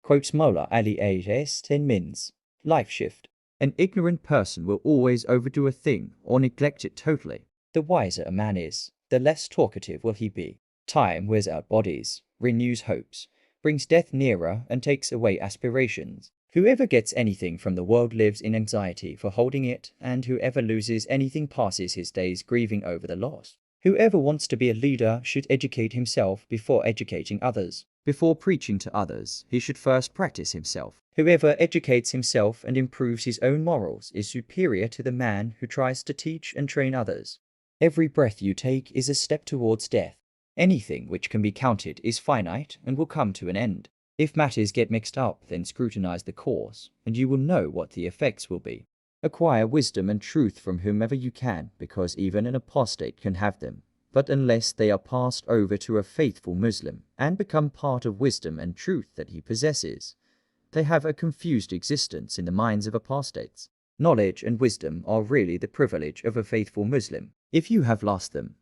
Quotes Mola Ali AS 10 Mins. Life shift. An ignorant person will always overdo a thing or neglect it totally. The wiser a man is, the less talkative will he be. Time wears out bodies, renews hopes, brings death nearer and takes away aspirations. Whoever gets anything from the world lives in anxiety for holding it, and whoever loses anything passes his days grieving over the loss. Whoever wants to be a leader should educate himself before educating others. Before preaching to others, he should first practice himself. Whoever educates himself and improves his own morals is superior to the man who tries to teach and train others. Every breath you take is a step towards death. Anything which can be counted is finite and will come to an end. If matters get mixed up, then scrutinize the cause, and you will know what the effects will be. Acquire wisdom and truth from whomever you can, because even an apostate can have them. But unless they are passed over to a faithful Muslim and become part of wisdom and truth that he possesses, they have a confused existence in the minds of apostates. Knowledge and wisdom are really the privilege of a faithful Muslim. If you have lost them,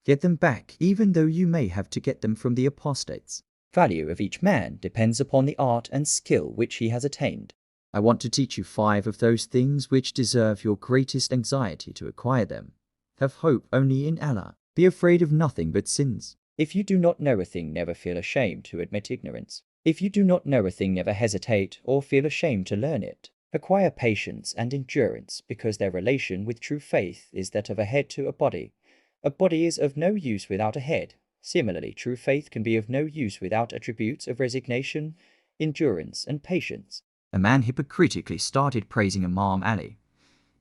get them back, even though you may have to get them from the apostates. Value of each man depends upon the art and skill which he has attained. I want to teach you 5 of those things which deserve your greatest anxiety to acquire them. Have hope only in Allah. Be afraid of nothing but sins. If you do not know a thing, never feel ashamed to admit ignorance. If you do not know a thing, never hesitate or feel ashamed to learn it. Acquire patience and endurance, because their relation with true faith is that of a head to a body. A body is of no use without a head. Similarly, true faith can be of no use without attributes of resignation, endurance, and patience. A man hypocritically started praising Imam Ali,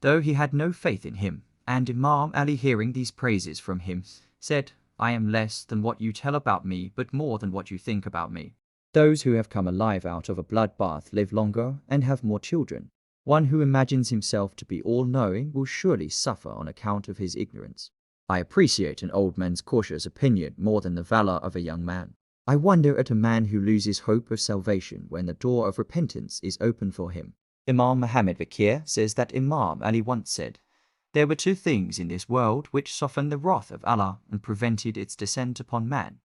though he had no faith in him, and Imam Ali, hearing these praises from him, said, "I am less than what you tell about me, but more than what you think about me." Those who have come alive out of a bloodbath live longer and have more children. One who imagines himself to be all-knowing will surely suffer on account of his ignorance. I appreciate an old man's cautious opinion more than the valor of a young man. I wonder at a man who loses hope of salvation when the door of repentance is open for him. Imam Muhammad Bakir says that Imam Ali once said, "There were 2 things in this world which softened the wrath of Allah and prevented its descent upon man.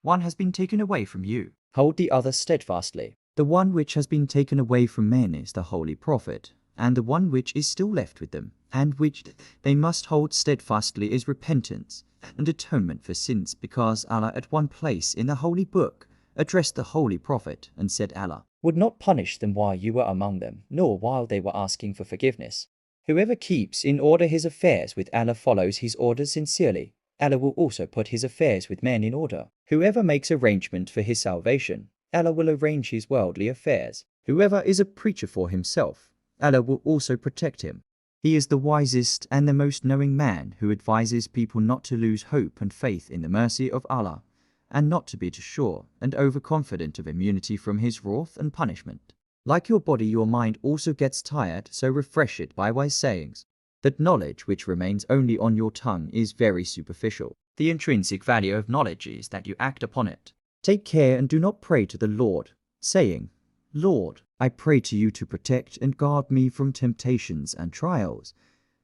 One has been taken away from you. Hold the other steadfastly." The one which has been taken away from men is the Holy Prophet, and the one which is still left with them, and which they must hold steadfastly, is repentance and atonement for sins, because Allah at one place in the Holy Book addressed the Holy Prophet and said Allah would not punish them while you were among them, nor while they were asking for forgiveness. Whoever keeps in order his affairs with Allah follows his orders sincerely. Allah will also put his affairs with men in order. Whoever makes arrangement for his salvation, Allah will arrange his worldly affairs. Whoever is a preacher for himself, Allah will also protect him. He is the wisest and the most knowing man who advises people not to lose hope and faith in the mercy of Allah, and not to be too sure and overconfident of immunity from his wrath and punishment. Like your body, your mind also gets tired, so refresh it by wise sayings. That knowledge which remains only on your tongue is very superficial. The intrinsic value of knowledge is that you act upon it. Take care and do not pray to the Lord, saying, "Lord, I pray to you to protect and guard me from temptations and trials.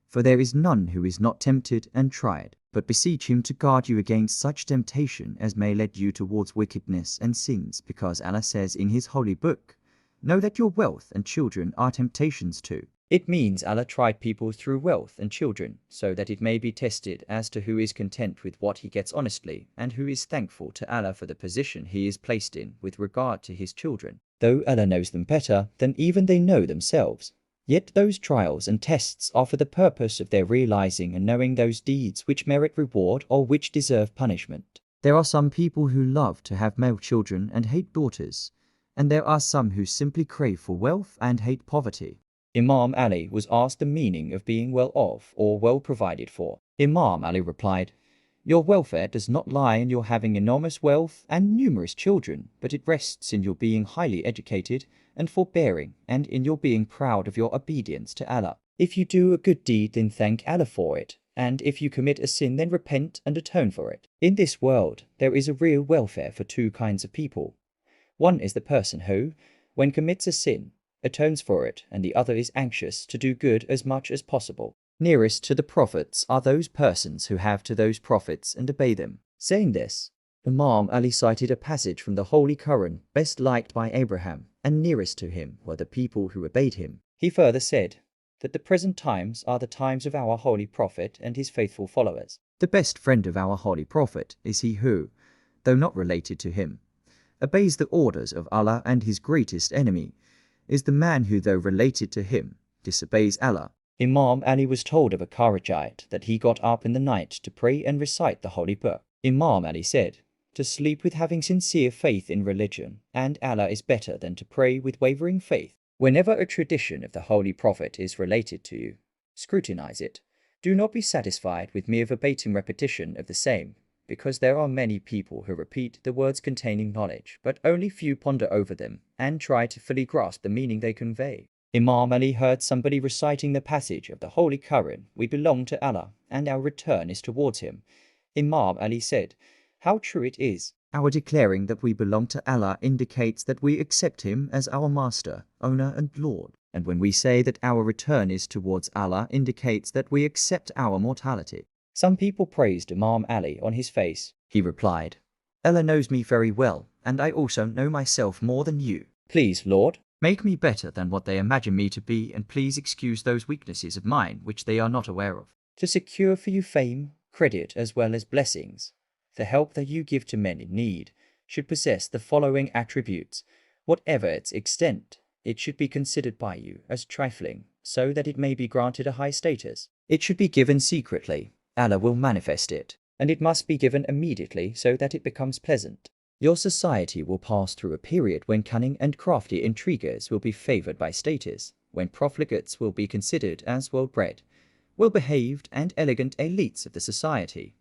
For there is none who is not tempted and tried, but beseech him to guard you against such temptation as may lead you towards wickedness and sins, because Allah says in his holy book, 'Know that your wealth and children are temptations too.'" It means Allah tried people through wealth and children, so that it may be tested as to who is content with what he gets honestly, and who is thankful to Allah for the position he is placed in with regard to his children, though Allah knows them better than even they know themselves. Yet those trials and tests are for the purpose of their realizing and knowing those deeds which merit reward or which deserve punishment. There are some people who love to have male children and hate daughters, and there are some who simply crave for wealth and hate poverty. Imam Ali was asked the meaning of being well off or well provided for. Imam Ali replied, "Your welfare does not lie in your having enormous wealth and numerous children, but it rests in your being highly educated and forbearing, and in your being proud of your obedience to Allah. If you do a good deed, then thank Allah for it, and if you commit a sin, then repent and atone for it." In this world, there is a real welfare for 2 kinds of people. One is the person who, when commits a sin, atones for it, and the other is anxious to do good as much as possible. Nearest to the prophets are those persons who have to those prophets and obey them. Saying this, Imam Ali cited a passage from the Holy Quran best liked by Abraham, and nearest to him were the people who obeyed him. He further said that the present times are the times of our Holy Prophet and his faithful followers. The best friend of our Holy Prophet is he who, though not related to him, obeys the orders of Allah, and his greatest enemy is the man who, though related to him, disobeys Allah. Imam Ali was told of a Kharijite that he got up in the night to pray and recite the Holy Book. Imam Ali said, "To sleep with having sincere faith in religion and Allah is better than to pray with wavering faith." Whenever a tradition of the Holy Prophet is related to you, scrutinize it. Do not be satisfied with mere verbatim repetition of the same, because there are many people who repeat the words containing knowledge, but only few ponder over them and try to fully grasp the meaning they convey. Imam Ali heard somebody reciting the passage of the Holy Quran, "We belong to Allah, and our return is towards Him." Imam Ali said, "How true it is! Our declaring that we belong to Allah indicates that we accept Him as our Master, Owner and Lord. And when we say that our return is towards Allah indicates that we accept our mortality." Some people praised Imam Ali on his face. He replied, "Allah knows me very well, and I also know myself more than you. Please, Lord, make me better than what they imagine me to be, and please excuse those weaknesses of mine which they are not aware of. To secure for you fame, credit, as well as blessings, the help that you give to men in need should possess the following attributes. Whatever its extent, it should be considered by you as trifling, so that it may be granted a high status. It should be given secretly. Allah will manifest it, and it must be given immediately so that it becomes pleasant. Your society will pass through a period when cunning and crafty intriguers will be favored by status, when profligates will be considered as well-bred, well-behaved and elegant elites of the society,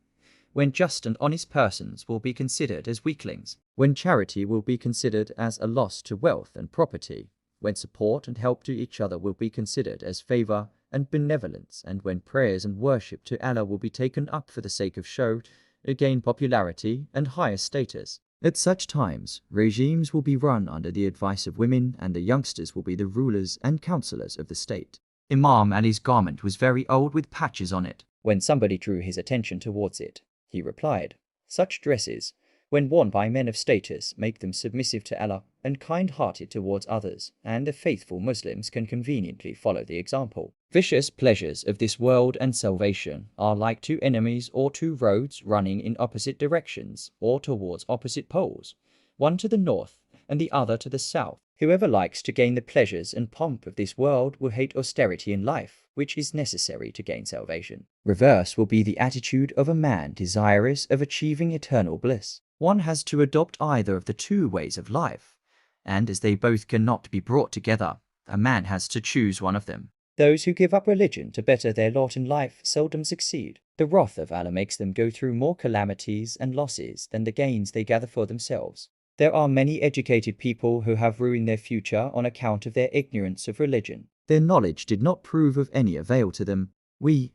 when just and honest persons will be considered as weaklings, when charity will be considered as a loss to wealth and property, when support and help to each other will be considered as favor and benevolence, and when prayers and worship to Allah will be taken up for the sake of show, to gain popularity and higher status. At such times, regimes will be run under the advice of women, and the youngsters will be the rulers and counselors of the state. Imam Ali's garment was very old with patches on it. When somebody drew his attention towards it, he replied, "Such dresses, when worn by men of status, make them submissive to Allah and kind-hearted towards others, and the faithful Muslims can conveniently follow the example. Vicious pleasures of this world and salvation are like two enemies or two roads running in opposite directions or towards opposite poles, one to the north and the other to the south. Whoever likes to gain the pleasures and pomp of this world will hate austerity in life, which is necessary to gain salvation. Reverse will be the attitude of a man desirous of achieving eternal bliss. One has to adopt either of the two ways of life, and as they both cannot be brought together, a man has to choose one of them. Those who give up religion to better their lot in life seldom succeed. The wrath of Allah makes them go through more calamities and losses than the gains they gather for themselves. There are many educated people who have ruined their future on account of their ignorance of religion. Their knowledge did not prove of any avail to them. We,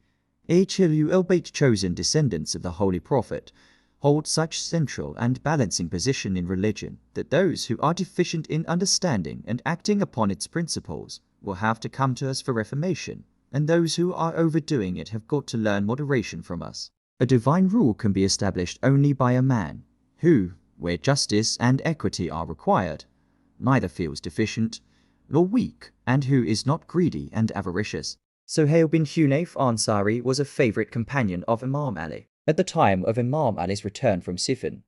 albeit chosen descendants of the Holy Prophet, hold such central and balancing position in religion that those who are deficient in understanding and acting upon its principles will have to come to us for reformation, and those who are overdoing it have got to learn moderation from us. A divine rule can be established only by a man who, where justice and equity are required, neither feels deficient nor weak, and who is not greedy and avaricious. Suhail bin Hunayf Ansari was a favorite companion of Imam Ali. At the time of Imam Ali's return from Siffin,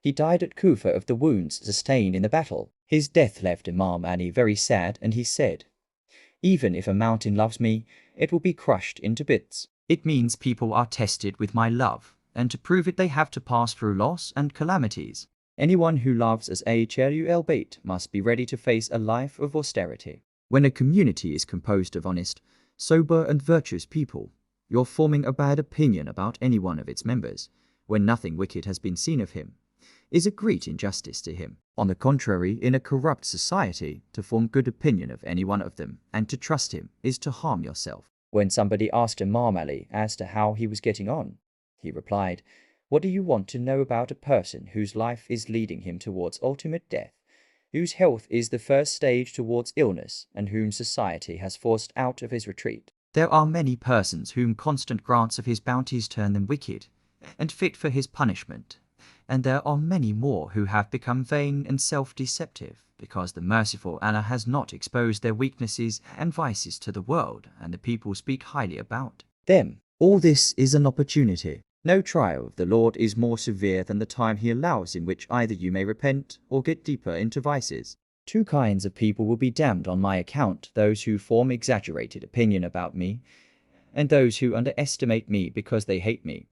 he died at Kufa of the wounds sustained in the battle. His death left Imam Ali very sad, and he said, "Even if a mountain loves me, it will be crushed into bits. It means people are tested with my love, and to prove it they have to pass through loss and calamities. Anyone who loves as Ahlul Bayt must be ready to face a life of austerity." When a community is composed of honest, sober and virtuous people, you're forming a bad opinion about any one of its members, when nothing wicked has been seen of him, is a great injustice to him. On the contrary, in a corrupt society, to form good opinion of any one of them and to trust him is to harm yourself. When somebody asked Imam Ali as to how he was getting on, he replied, "What do you want to know about a person whose life is leading him towards ultimate death, whose health is the first stage towards illness, and whom society has forced out of his retreat? There are many persons whom constant grants of his bounties turn them wicked, and fit for his punishment, And there are many more who have become vain and self-deceptive, because the merciful Allah has not exposed their weaknesses and vices to the world, and the people speak highly about them. All this is an opportunity. No trial of the Lord is more severe than the time He allows in which either you may repent or get deeper into vices. Two kinds of people will be damned on my account: those who form exaggerated opinion about me, and those who underestimate me because they hate me.